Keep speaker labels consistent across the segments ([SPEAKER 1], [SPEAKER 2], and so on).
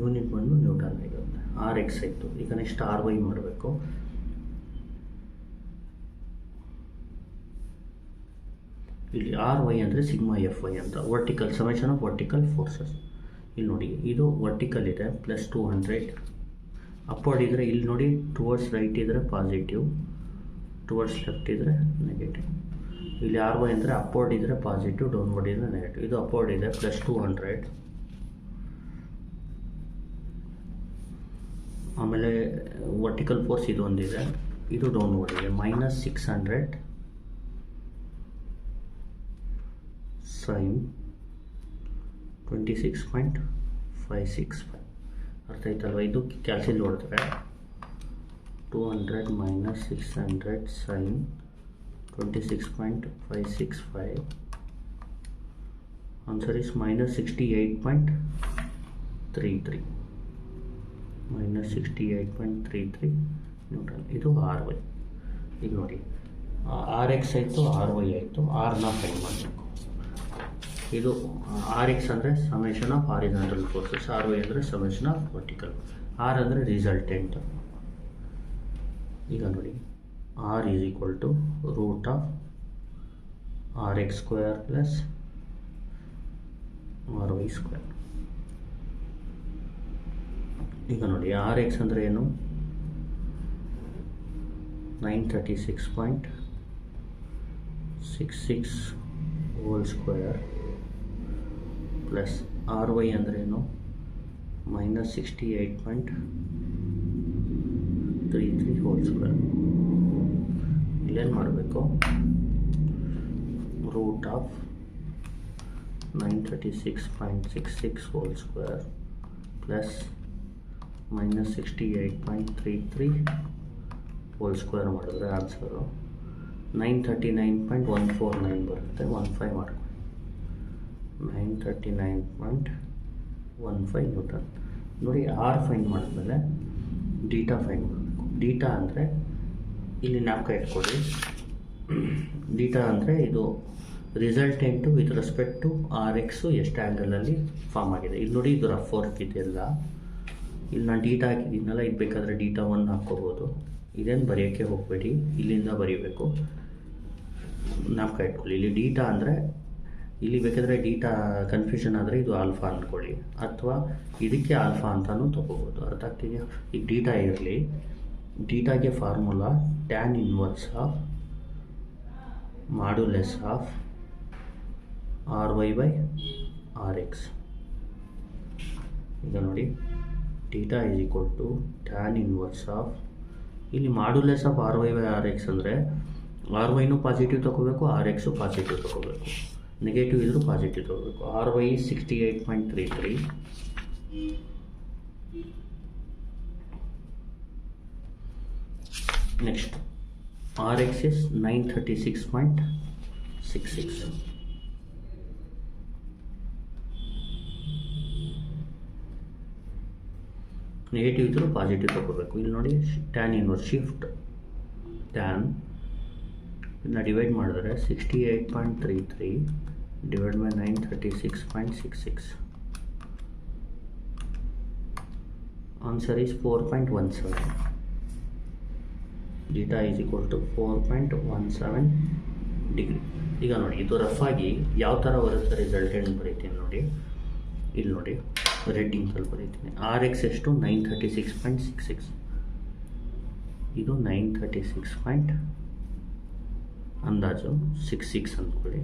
[SPEAKER 1] Unit ಬಂದು Newton ಇರುತ್ತೆ. R X ಆಯಿತು. ಈಗ ನೆಕ್ಸ್ಟ್ ಆರ್ ವೈ ಮಾಡಬೇಕು. ಇಲ್ಲಿ ಆರ್ ವೈ ಅಂದರೆ ಸಿಗ್ಮಾ ಎಫ್ ವೈ ಅಂತ, vertical summation of vertical forces. ಇಲ್ಲಿ ನೋಡಿ, ಇದು ವರ್ಟಿಕಲ್ ಇದೆ ಪ್ಲಸ್ 200, ಅಪ್ವರ್ಡ್ ಇದ್ದರೆ ಇಲ್ಲಿ ನೋಡಿ ಟುವರ್ಡ್ಸ್ ರೈಟ್ ಇದ್ದರೆ ಪಾಸಿಟಿವ್, ಟುವರ್ಡ್ಸ್ ಲೆಫ್ಟ್ ಇದ್ದರೆ ನೆಗೆಟಿವ್. ಇಲ್ಲಿ ಆರ್ ವೈ ಅಂದರೆ ಅಪ್ವರ್ಡ್ ಇದ್ದರೆ ಪಾಸಿಟಿವ್, ಡೌನ್ವರ್ಡ್ ಇದ್ದರೆ ನೆಗೆಟಿವ್. ಇದು ಅಪ್ವರ್ಡ್ ಇದೆ ಪ್ಲಸ್ 200, ಆಮೇಲೆ ವರ್ಟಿಕಲ್ ಫೋರ್ಸ್ ಇದು ಒಂದಿದೆ, ಇದು ಡೌನ್ವರ್ಡ್ ಇದೆ ಮೈನಸ್ 600 ಸೈನ್ 26.565. ಅರ್ಥ ಆಯ್ತಲ್ವ? ಇದು ಕ್ಯಾಲ್ಸಿಲ್ ಹೊಡೆದ್ರೆ 200 minus 600 sine 26.565. Answer is minus 68.33, minus 68.33 newton. ಇದು ಆರ್ ವೈ. ಈಗ ನೋಡಿ, ಆರ್ ಎಕ್ಸ್ ಆಯಿತು, ಆರ್ ವೈ ಆಯಿತು, ಆರ್ನ ಫೈಂಡ್ ಮಾಡಬೇಕು. ಇದು ಆರ್ ಎಕ್ಸ್ ಅಂದರೆ summation of horizontal forces, R Y ಅಂದರೆ ಸಮೇಷನ್ ಆಫ್ ವರ್ಟಿಕಲ್. ಆರ್ ಅಂದರೆ ರಿಸಲ್ಟೆಂಟ್. ಈಗ ನೋಡಿ, R is equal to root of R X square plus R Y square. ಈಗ ನೋಡಿ, ಆರ್ ಎಕ್ಸ್ ಅಂದರೆ ಏನು? 936.66 whole square plus R Y ಅಂದರೆ ಏನು? Minus 68.33 whole square. ಇಲ್ಲೇನು ಮಾಡಬೇಕು? Root of 936.66 whole square plus minus 68.33 whole square ಮಾಡಿದ್ರೆ answer 939.149 ಬರುತ್ತೆ. 15 ಮಾಡ್ಕೊಳ್ಳಿ. 939.15 ನ್ಯೂಟನ್. ನೋಡಿ, ಆರ್ ಫೈಂಡ್ ಮಾಡಿದ್ಮೇಲೆ ಡೀಟಾ ಫೈಂಡ್ ಮಾಡಬೇಕು. ಡೀಟಾ ಅಂದರೆ ಇಲ್ಲಿ ಜ್ಞಾಪಕ ಇಟ್ಕೊಳ್ಳಿ, ಡೀಟಾ ಅಂದರೆ ಇದು resultant with respect to R X ಎಷ್ಟು ಆ್ಯಂಗಲಲ್ಲಿ ಫಾರ್ಮ್ ಆಗಿದೆ. ಇಲ್ಲಿ ನೋಡಿ, ಇದು ರಫ್ ವರ್ಕ್ ಇದೆಯಲ್ಲ, ಇಲ್ಲಿ ನಾನು ಡೀಟಾ ಹಾಕಿದ್ದೀನಲ್ಲ, ಇದು ಬೇಕಾದರೆ ಡೀಟಾ 1 ಹಾಕ್ಕೋಬೋದು. ಇದೇನು ಬರೆಯೋಕ್ಕೆ ಹೋಗಬೇಡಿ, ಇಲ್ಲಿಂದ ಬರೀಬೇಕು. ಜ್ಞಾಪಕ ಇಟ್ಕೊಳ್ಳಿ, ಇಲ್ಲಿ ಡೀಟಾ ಅಂದರೆ ಇಲ್ಲಿ ಬೇಕಾದರೆ ಡೀಟಾ ಕನ್ಫ್ಯೂಷನ್ ಆದರೆ ಇದು ಆಲ್ಫಾ ಅಂದ್ಕೊಳ್ಳಿ, ಅಥವಾ ಇದಕ್ಕೆ ಆಲ್ಫಾ ಅಂತಲೂ ತೊಗೋಬೋದು. ಅರ್ಥ ಆಗ್ತಿದೆಯಾ? ಈಗ ಡೀಟಾ ಇರಲಿ, ಡೀಟಾಗೆ formula tan inverse of modulus of R Y by R X. ಈಗ ನೋಡಿ, theta is equal to tan inverse of, ಇಲ್ಲಿ modulus of R Y by R X ಅಂದರೆ ಆರ್ ವೈನೂ ಪಾಸಿಟಿವ್ ತೊಗೋಬೇಕು, ಆರ್ ಎಕ್ಸು ಪಾಸಿಟಿವ್ ತೊಗೋಬೇಕು, negative ಇದ್ದರೂ positive ತೊಗೋಬೇಕು. R Y 68.33, next R X is 936.66. Negative ಇದ್ದರೂ ಪಾಸಿಟಿವ್ ತೊಗೋಬೇಕು. ಇಲ್ಲಿ ನೋಡಿ, ಟ್ಯಾನ್ ಇನ್ವರ್ಸ್ ಶಿಫ್ಟ್ ಟ್ಯಾನ್ ಇದನ್ನ ಡಿವೈಡ್ ಮಾಡಿದ್ರೆ 68.33 divide by 936.66. Answer is 4.17. Theta is equal to 4.17 degree. ಈಗ ನೋಡಿ, ಇದು ರಫ್ ಆಗಿ ಯಾವ ಥರ ಬರುತ್ತೆ ರಿಸಲ್ಟೆಂಟ್ ಬರೀತೀನಿ ನೋಡಿ. ಇಲ್ಲಿ ನೋಡಿ, ರೆಡ್ಡಿಂಗ್ ಸ್ವಲ್ಪ ಬರೀತೀನಿ. ಆರ್ ಎಕ್ಸ್ ಎಷ್ಟು? 936.66. ಇದು 936 ಅಂದಾಜು 66 ಅಂದ್ಕೊಳ್ಳಿ.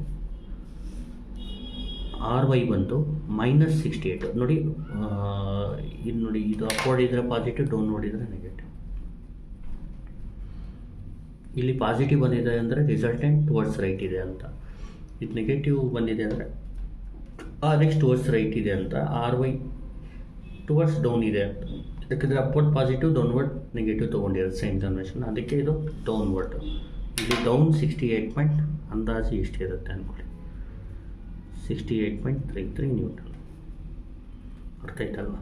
[SPEAKER 1] ಆರ್ ವೈ ಬಂದು ಮೈನಸ್ 68. ನೋಡಿ, ಇದು ನೋಡಿ, ಇದು ಅಪ್ವರ್ಡ್ ಇದ್ದರೆ ಪಾಸಿಟಿವ್, ಡೌನ್ ನೋಡಿದರೆ ನೆಗೆಟಿವ್. ಇಲ್ಲಿ ಪಾಸಿಟಿವ್ ಬಂದಿದೆ ಅಂದರೆ ರಿಸಲ್ಟೆಂಟ್ ಟುವರ್ಡ್ಸ್ ರೈಟ್ ಇದೆ ಅಂತ, ಇದು ನೆಗೆಟಿವ್ ಬಂದಿದೆ ಅಂದರೆ ಆರ್ ಎಕ್ಸ್ ಟುವರ್ಡ್ಸ್ ರೈಟ್ ಇದೆ ಅಂತ, ಆರ್ ವೈ ಟುವರ್ಡ್ಸ್ ಡೌನ್ ಇದೆ ಅಂತ. ಯಾಕಂದರೆ ಅಪ್ವರ್ಡ್ ಪಾಸಿಟಿವ್, ಡೌನ್ವರ್ಡ್ ನೆಗೆಟಿವ್ ತೊಗೊಂಡಿರೋದು ಸೇಮ್ ಕನ್ವೆನ್ಷನ್, ಅದಕ್ಕೆ ಇದು ಡೌನ್ವರ್ಡ್. ಇಲ್ಲಿ ಡೌನ್ 68 ಅಂದಾಜು ಎಷ್ಟಿರುತ್ತೆ ಅಂದ್ಕೊಳ್ಳಿ, 68.33 ನ್ಯೂಟನ್. ಅರ್ಥ ಆಯ್ತಲ್ವ?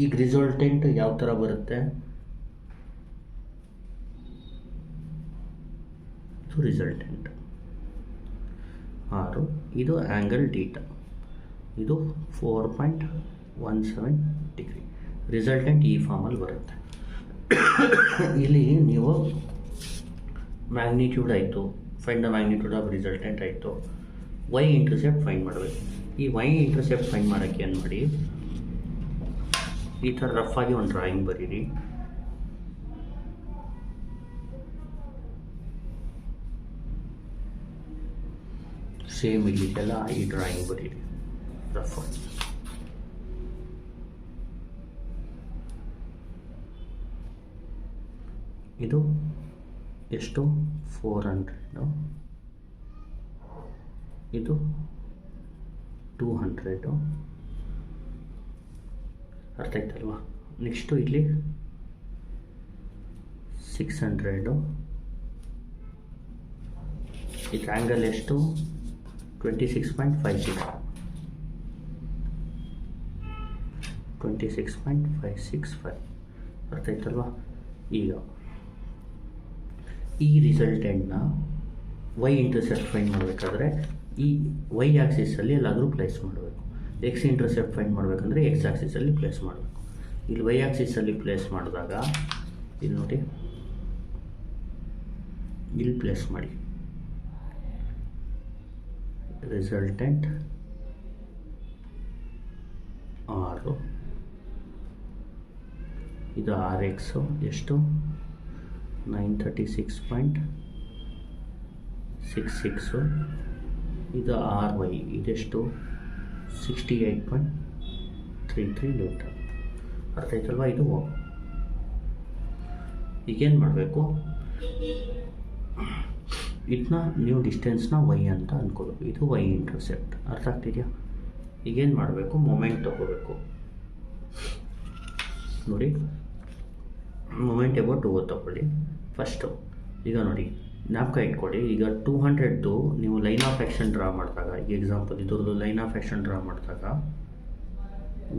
[SPEAKER 1] ಈಗ ರಿಸಲ್ಟೆಂಟ್ ಯಾವ ಥರ ಬರುತ್ತೆ? ಇದು ರಿಸಲ್ಟೆಂಟ್ 6. ಇದು ಆ್ಯಂಗಲ್ ಡೀಟಾ, ಇದು 4.17 17 ಡಿಗ್ರಿ. ರಿಸಲ್ಟೆಂಟ್ ಈ ಫಾರ್ಮಲ್ಲಿ ಬರುತ್ತೆ. ಇಲ್ಲಿ ನೀವು ಮ್ಯಾಗ್ನಿಟ್ಯೂಡ್ ಆಯಿತು, find the magnitude of resultant ಆಯಿತು, ವೈ ಇಂಟರ್ಸೆಪ್ಟ್ ಫೈಂಡ್ ಮಾಡಬೇಕು. ಈ ವೈ ಇಂಟರ್ಸೆಪ್ಟ್ ಫೈಂಡ್ ಮಾಡೋಕ್ಕೆ ಏನು ಮಾಡಿ, ಈ ಥರ ರಫ್ ಆಗಿ ಒಂದು ಡ್ರಾಯಿಂಗ್ ಬರೀರಿ. ಸೇಮ್ ಇಲ್ಲಿಗೆಲ್ಲ ಈ ಡ್ರಾಯಿಂಗ್ ಬರೀರಿ ರಫ್ ಆಗಿ. ಇದು ಎಷ್ಟು 400, ಇದು 200, ಅರ್ಥ ಆಯ್ತಲ್ವಾ? ನೆಕ್ಸ್ಟು ಇಲ್ಲಿ 600, ಇದು ಆ್ಯಂಗಲ್ ಎಷ್ಟು 26.56, 26.565, ಅರ್ಥ ಆಯ್ತಲ್ವಾ? ಈಗ ಈ ರಿಸಲ್ಟೆಂಟ್ನ ವೈ ಇಂಟರ್ಸೆಪ್ಟ್ ಫೈಂಡ್ ಮಾಡಬೇಕಾದ್ರೆ ಈ ವೈ ಆಕ್ಸಿಸಲ್ಲಿ ಎಲ್ಲಾದರೂ ಪ್ಲೇಸ್ ಮಾಡಬೇಕು. ಎಕ್ಸ್ ಇಂಟರ್ಸೆಪ್ಟ್ ಫೈಂಡ್ ಮಾಡಬೇಕಂದ್ರೆ ಎಕ್ಸ್ ಆಕ್ಸಿಸಲ್ಲಿ ಪ್ಲೇಸ್ ಮಾಡಬೇಕು. ಇಲ್ಲಿ ವೈ ಆಕ್ಸಿಸಲ್ಲಿ ಪ್ಲೇಸ್ ಮಾಡಿದಾಗ ಇಲ್ಲಿ ನೋಡಿ, ಇಲ್ಲಿ ಪ್ಲೇಸ್ ಮಾಡಿ. ರಿಸಲ್ಟೆಂಟ್ 6, ಇದು RX ಎಷ್ಟು 936.66, ಇದು RY ಇದೆಷ್ಟು 68.33 ನ್ಯೂಟನ್. ಅರ್ಥ ಆಯ್ತಲ್ವಾ? ಇದು ಈಗೇನು ಮಾಡಬೇಕು, ಇದನ್ನ ನೀವು ಡಿಸ್ಟೆನ್ಸ್ನ ವೈ ಅಂತ ಅಂದ್ಕೋಬೇಕು. ಇದು ವೈ ಇಂಟರ್ಸೆಪ್ಟ್, ಅರ್ಥ ಆಗ್ತಿದೆಯಾ? ಈಗೇನು ಮಾಡಬೇಕು, ಮೊಮೆಂಟ್ ತಗೋಬೇಕು. ನೋಡಿ, ಮೊಮೆಂಟ್ ಅಬೌಟ್ 2 ತಗೊಳ್ಳಿ ಫಸ್ಟು. ಈಗ ನೋಡಿ, ಜ್ಞಾಪಕ ಇಟ್ಕೊಳ್ಳಿ, ಈಗ 200ದು ನೀವು ಲೈನ್ ಆಫ್ ಆ್ಯಕ್ಷನ್ ಡ್ರಾ ಮಾಡಿದಾಗ, ಈಗ ಎಕ್ಸಾಂಪಲ್ ಇದ್ರದ್ದು ಲೈನ್ ಆಫ್ ಆ್ಯಕ್ಷನ್ ಡ್ರಾ ಮಾಡಿದಾಗ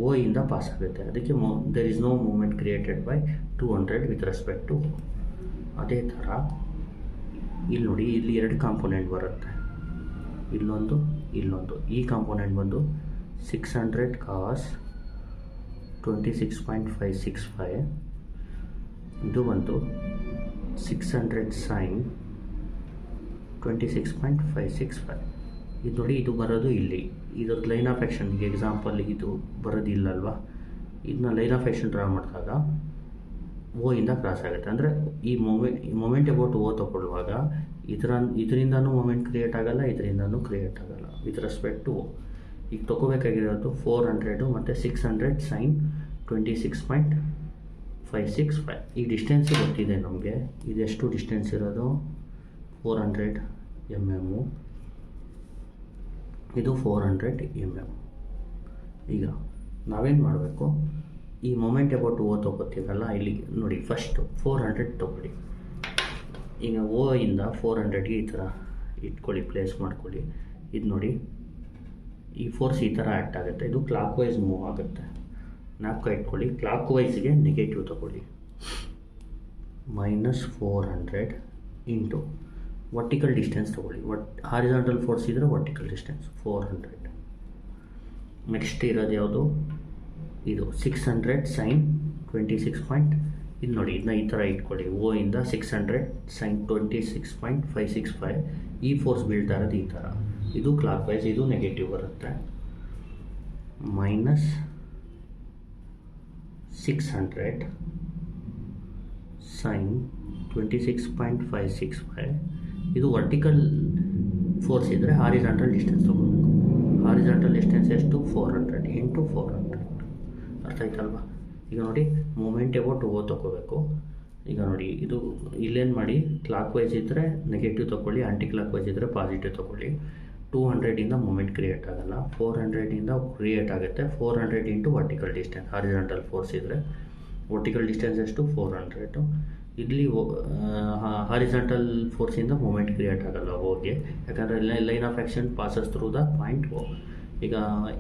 [SPEAKER 1] ಓ ಇಂದ ಪಾಸ್ ಆಗುತ್ತೆ. ಅದಕ್ಕೆ there is no moment created by 200 with respect to. ಅದೇ ಥರ ಇಲ್ಲಿ ನೋಡಿ, ಇಲ್ಲಿ 2 ಕಾಂಪೋನೆಂಟ್ ಬರುತ್ತೆ, ಇಲ್ಲೊಂದು ಇಲ್ಲೊಂದು. ಈ ಕಾಂಪೋನೆಂಟ್ ಬಂದು 600 cos 26.565, ಇದು ಬಂದು 600 sin 26.565. ಇದು ನೋಡಿ, ಇದು ಬರೋದು ಇಲ್ಲಿ. ಇದ್ರದ್ದು ಲೈನ್ ಆಫ್ ಆ್ಯಕ್ಷನ್, ಈಗ ಎಕ್ಸಾಂಪಲ್ ಇದು ಬರೋದಿಲ್ಲಲ್ವಾ, ಇದನ್ನ ಲೈನ್ ಆಫ್ ಆ್ಯಕ್ಷನ್ ಡ್ರಾ ಮಾಡಿದಾಗ ಓ ಇಂದ ಕ್ರಾಸ್ ಆಗುತ್ತೆ. ಅಂದರೆ ಈ ಮೊಮೆಂಟ್ ಅಬೌಟ್ ಓ ತಗೊಳ್ಳುವಾಗ ಇದರಿಂದನೂ ಮೊಮೆಂಟ್ ಕ್ರಿಯೇಟ್ ಆಗಲ್ಲ, ಇದರಿಂದನೂ ಕ್ರಿಯೇಟ್ ಆಗಲ್ಲ ವಿತ್ ರೆಸ್ಪೆಕ್ಟ್ ಟು ಓ. ಈಗ ತೊಗೋಬೇಕಾಗಿರೋದು 400 ಮತ್ತು 600 sin 26.565. ಈ ಡಿಸ್ಟೆನ್ಸ್ ಗೊತ್ತಿದೆ ನಮಗೆ. ಇದೆಷ್ಟು ಡಿಸ್ಟೆನ್ಸ್ ಇರೋದು 400 mm, ಇದು 400 mm. ಈಗ ನಾವೇನು ಮಾಡಬೇಕು, ಈ ಮೊಮೆಂಟ್ ಅಬೌಟ್ ಓ ತೊಗೋತೀವಲ್ಲ, ಇಲ್ಲಿ ನೋಡಿ ಫಸ್ಟು 400 ತೊಗೊಳ್ಳಿ. ಈಗ ಓ ಇಂದ 400ಗೆ ಈ ಥರ ಇಟ್ಕೊಳ್ಳಿ, ಪ್ಲೇಸ್ ಮಾಡ್ಕೊಳ್ಳಿ. ಇದು ನೋಡಿ, ಈ ಫೋರ್ಸ್ ಈ ಥರ ಆ್ಯಕ್ಟ್ ಆಗುತ್ತೆ, ಇದು ಕ್ಲಾಕ್ ವೈಸ್ ಮೂವ್ ಆಗುತ್ತೆ. ಜ್ಞಾಪಕ ಇಟ್ಕೊಳ್ಳಿ, ಕ್ಲಾಕ್ ವೈಸ್ಗೆ ನೆಗೆಟಿವ್ ತೊಗೊಳ್ಳಿ. -400 ಇಂಟು ವರ್ಟಿಕಲ್ ಡಿಸ್ಟೆನ್ಸ್ ತೊಗೊಳ್ಳಿ. ಹಾರಿಜಾಂಟಲ್ ಫೋರ್ಸ್ ಇದ್ದರೆ ವರ್ಟಿಕಲ್ ಡಿಸ್ಟೆನ್ಸ್ 400. ನೆಕ್ಸ್ಟ್ ಇರೋದು ಯಾವುದು, ಇದು 600 sin 26. ಇದು ನೋಡಿ, ಇದನ್ನ ಈ ಥರ ಇಟ್ಕೊಳ್ಳಿ. ಓ ಇಂದ 600 sin 26.565. ಈ ಫೋರ್ಸ್ ಬೀಳ್ತಾ ಇರೋದು ಈ ಥರ. ಇದು ಕ್ಲಾಕ್ ವೈಸ್, ಇದು ನೆಗೆಟಿವ್ ಬರುತ್ತೆ. -600 sin 26.565. ಇದು ವರ್ಟಿಕಲ್ ಫೋರ್ಸ್ ಇದ್ದರೆ ಹಾರಿಜಾಂಟಲ್ ಡಿಸ್ಟೆನ್ಸ್ ತೊಗೋಬೇಕು. ಹಾರಿಜಾಂಟಲ್ ಡಿಸ್ಟೆನ್ಸ್ ಎಷ್ಟು 400 ಇಂಟು 400. ಅರ್ಥ ಆಯ್ತಲ್ವಾ? ಈಗ ನೋಡಿ, ಮೂಮೆಂಟ್ ಅಬೌಟ್ ಓ ತೊಗೋಬೇಕು. ಈಗ ನೋಡಿ, ಇದು ಇಲ್ಲೇನು ಮಾಡಿ, ಕ್ಲಾಕ್ ವೈಸ್ ಇದ್ದರೆ ನೆಗೆಟಿವ್ ತೊಗೊಳ್ಳಿ, ಆಂಟಿ ಕ್ಲಾಕ್ ವೈಸ್ ಇದ್ದರೆ ಪಾಸಿಟಿವ್ ತೊಗೊಳ್ಳಿ. 200ಇಂದ ಮೂಮೆಂಟ್ ಕ್ರಿಯೇಟ್ ಆಗಲ್ಲ, 400ಇಂದ ಕ್ರಿಯೇಟ್ ಆಗುತ್ತೆ. 400 into vertical distance, horizontal force ಇದ್ದರೆ ವರ್ಟಿಕಲ್ ಡಿಸ್ಟೆನ್ಸ್ ಎಷ್ಟು 400. ಇಲ್ಲಿ ಹಾರಿಜಾಂಟಲ್ ಫೋರ್ಸಿಂದ ಮೂಮೆಂಟ್ ಕ್ರಿಯೇಟ್ ಆಗಲ್ಲ ಓಗೆ, ಯಾಕಂದರೆ line of action passes through the point O. ಈಗ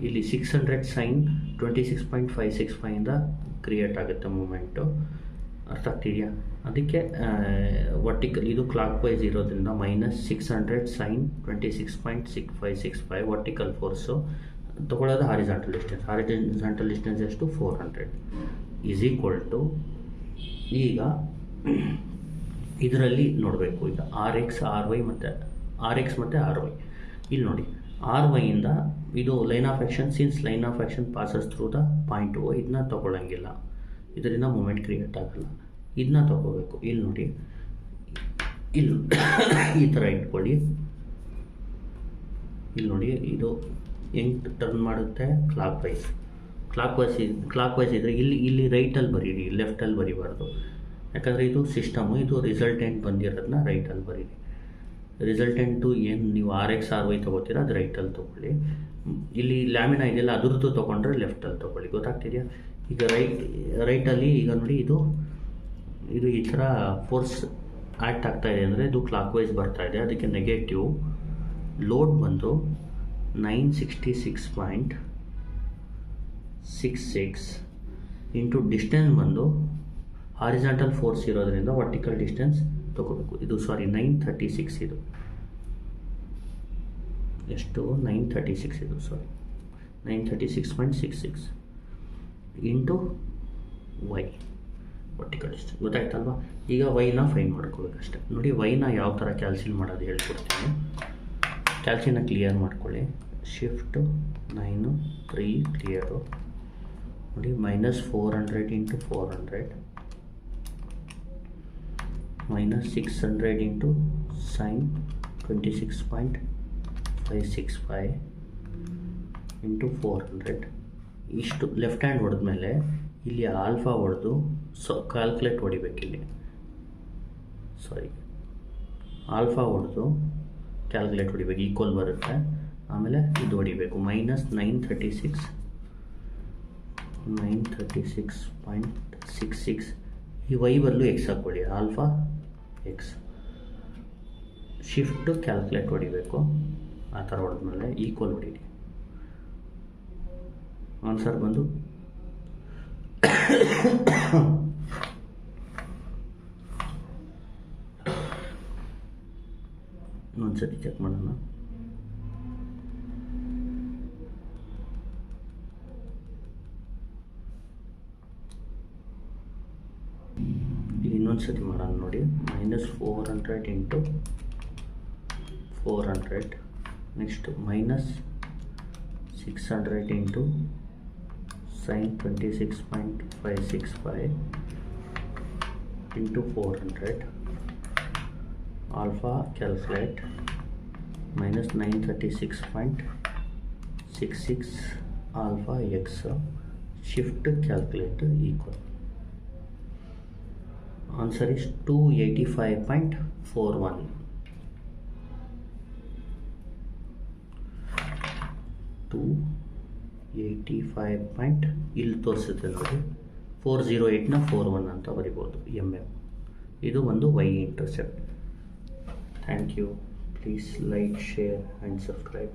[SPEAKER 1] ಇಲ್ಲಿ 600 sin 26.565ಇಂದ ಕ್ರಿಯೇಟ್ ಆಗುತ್ತೆ ಮೂಮೆಂಟು. ಅರ್ಥ ಆಗ್ತಿದೆಯಾ? ಅದಕ್ಕೆ ವರ್ಟಿಕಲ್, ಇದು ಕ್ಲಾಕ್ ವೈಸ್ ಇರೋದ್ರಿಂದ -600 sin 26.565 ವರ್ಟಿಕಲ್ ಫೋರ್ಸು. ತೊಗೊಳ್ಳೋದು ಹಾರಿಜಾಂಟಲ್ ಡಿಸ್ಟೆನ್ಸ್ ಎಷ್ಟು 400 ಈಸ್ ಈಕ್ವಲ್ ಟು ಈಗ ಇದರಲ್ಲಿ ನೋಡಬೇಕು ಈಗ ಆರ್ ಎಕ್ಸ್ ಆರ್ ವೈ ಮತ್ತು ಆರ್ ವೈ ಇಲ್ಲಿ ನೋಡಿ ಆರ್ ವೈಯಿಂದ ಇದು line of action since line of action passes through the point O ಇದನ್ನ ತೊಗೊಳ್ಳಂಗಿಲ್ಲ, ಇದರಿಂದ ಮೂಮೆಂಟ್ ಕ್ರಿಯೇಟ್ ಆಗಲ್ಲ, ಇದನ್ನ ತೊಗೋಬೇಕು. ಇಲ್ಲಿ ನೋಡಿ ಇಲ್ಲಿ ಈ ಥರ ಇಟ್ಕೊಳ್ಳಿ. ಇಲ್ಲಿ ನೋಡಿ ಇದು ಹೆಂಗೆ ಟರ್ನ್ ಮಾಡುತ್ತೆ ಕ್ಲಾಕ್ ವೈಸ್ ಇದ್ದರೆ ಇಲ್ಲಿ ರೈಟಲ್ಲಿ ಬರೀರಿ, ಲೆಫ್ಟಲ್ಲಿ ಬರೀಬಾರ್ದು. ಯಾಕಂದರೆ ಇದು ಸಿಸ್ಟಮು, ಇದು ರಿಸಲ್ಟೆಂಟ್ ಬಂದಿರೋದನ್ನ ರೈಟಲ್ಲಿ ಬರೀರಿ. ರಿಸಲ್ಟೆಂಟು ಏನು ನೀವು ಆರ್ ಎಕ್ಸ್ ಆರ್ ವೈ ತೊಗೋತೀರ ಅದು ರೈಟಲ್ಲಿ ತೊಗೊಳ್ಳಿ. ಇಲ್ಲಿ ಲ್ಯಾಮಿನಾ ಇದೆಯಲ್ಲ ಅದ್ರದ್ದು ತೊಗೊಂಡ್ರೆ ಲೆಫ್ಟಲ್ಲಿ ತೊಗೊಳ್ಳಿ. ಗೊತ್ತಾಗ್ತಿದೆಯಾ? ಈಗ ರೈಟಲ್ಲಿ ಈಗ ನೋಡಿ ಇದು ಈ ಥರ ಫೋರ್ಸ್ ಆ್ಯಕ್ಟ್ ಆಗ್ತಾಯಿದೆ ಅಂದರೆ ಇದು ಕ್ಲಾಕ್ ವೈಸ್ ಬರ್ತಾಯಿದೆ, ಅದಕ್ಕೆ ನೆಗೆಟಿವ್. ಲೋಡ್ ಬಂದು 966.66 ಇಂಟು ಡಿಸ್ಟೆನ್ಸ್ ಬಂದು ಹಾರಿಜಾಂಟಲ್ ಫೋರ್ಸ್ ಇರೋದ್ರಿಂದ ವರ್ಟಿಕಲ್ ಡಿಸ್ಟೆನ್ಸ್ ತೊಗೋಬೇಕು. ಇದು 936 ಇದು ಎಷ್ಟು 936 ಇದು 936.66 ಇಂಟು ವೈ ವರ್ಟಿಕಲ್ ಡಿಸ್ಟೆನ್ಸ್. ಗೊತ್ತಾಯ್ತಲ್ವಾ? ಈಗ ವೈನ ಫೈನ್ ಮಾಡ್ಕೋಬೇಕಷ್ಟೆ. ನೋಡಿ ವೈನ ಯಾವ ಥರ ಕ್ಯಾಲ್ಸಿಲ್ ಮಾಡೋದು ಹೇಳ್ಕೊಡ್ತೀನಿ. ಕ್ಯಾಲ್ಸಿನ ಕ್ಲಿಯರ್ ಮಾಡ್ಕೊಳ್ಳಿ. Shift 9 3 clear. ನೋಡಿ -400 ಇಂಟು 400 -600 ಇಂಟು ಸೈನ್ 26.565 ಇಂಟು 400. ಇಷ್ಟು ಲೆಫ್ಟ್ ಹ್ಯಾಂಡ್ ಹೊಡೆದ್ಮೇಲೆ ಇಲ್ಲಿ ಆಲ್ಫಾ ಹೊಡೆದು ಕ್ಯಾಲ್ಕುಲೇಟ್ ಹೊಡಿಬೇಕಿಲ್ಲಿ. ಆಲ್ಫಾ ಹೊಡೆದು ಕ್ಯಾಲ್ಕುಲೇಟ್ ಹೊಡಿಬೇಕು, ಈಕ್ವಲ್ ಬರುತ್ತೆ. ಆಮೇಲೆ ಇದು ಹೊಡಿಬೇಕು -936.66. ಈ ವೈ ಬದಲು ಎಕ್ಸ್ ಹಾಕ್ಕೊಳ್ಳಿ, ಆಲ್ಫಾ ಎಕ್ಸ್. ಶಿಫ್ಟು ಕ್ಯಾಲ್ಕುಲೇಟ್ ಹೊಡಿಬೇಕು. ಆ ಥರ ಹೊಡೆದ್ಮೇಲೆ ಈಕ್ವಲ್ ಹೊಡೀರಿ. ಆನ್ಸರ್ ಬಂದು ಇನ್ನೊಂದ್ಸತಿ ಚೆಕ್ ಮಾಡೋಣ. ಇನ್ನೊಂದ್ಸತಿ ಮಾಡೋಣ ನೋಡಿ. -400 into 400 next -600 into sine 26.565 into 400 alpha calculate -936.66 alpha X. Shift calculate equal. Answer is 285.41. 285 ಇಲ್ಲಿ ತೋರಿಸುತ್ತೆ ನೋಡಿ. 408ನ 41 ಅಂತ ಬರಿಬೋದು mm. ಇದು ಒಂದು Y intercept. Thank you. Please like, share and subscribe.